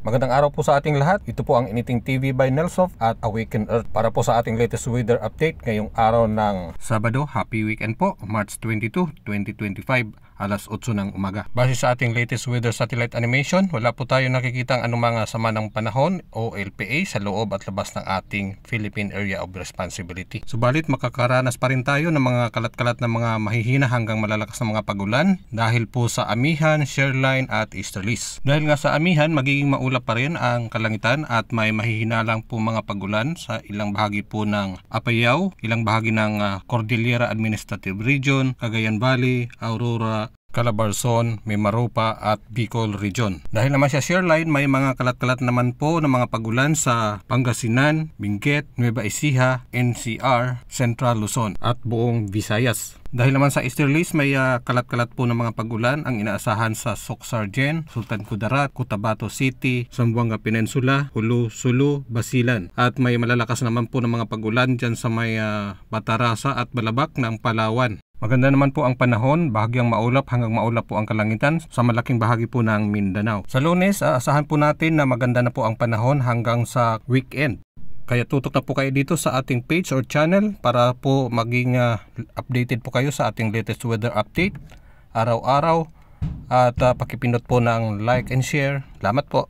Magandang araw po sa ating lahat. Ito po ang Anything TV by Nelsoft at Awaken Earth para po sa ating latest weather update ngayong araw ng Sabado. Happy weekend po, March 22, 2025, alas 8 ng umaga. Base sa ating latest weather satellite animation, wala po tayo nakikitang anumang sama ng panahon o LPA sa loob at labas ng ating Philippine Area of Responsibility. Subalit makakaranas pa rin tayo ng mga kalat-kalat na mga mahihina hanggang malalakas na mga pagulan dahil po sa amihan, shoreline at easterlies. Dahil nga sa amihan, magiging maulap pa rin ang kalangitan at may mahihina lang po mga pagulan sa ilang bahagi po ng Apayao, ilang bahagi ng Cordillera Administrative Region, Cagayan Valley, Aurora, Calabarzon, Mimaropa at Bicol Region. Dahil naman sa shoreline, may mga kalat-kalat naman po ng mga pagulan sa Pangasinan, Benguet, Nueva Ecija, NCR, Central Luzon at buong Visayas. Dahil naman sa easterlies, may kalat-kalat po ng mga pagulan ang inaasahan sa Soc-Sargen, Sultan Kudarat, Cotabato City, Zamboanga Peninsula, Hulu, Sulu, Basilan. At may malalakas naman po ng mga pagulan dyan sa may Batarasa at Balabac ng Palawan. Maganda naman po ang panahon, bahagyang maulap hanggang maulap po ang kalangitan sa malaking bahagi po ng Mindanao. Sa Lunes, asahan po natin na maganda na po ang panahon hanggang sa weekend. Kaya tutok na po kayo dito sa ating page or channel para po maging updated po kayo sa ating latest weather update araw-araw at pakipindot po ng like and share. Salamat po.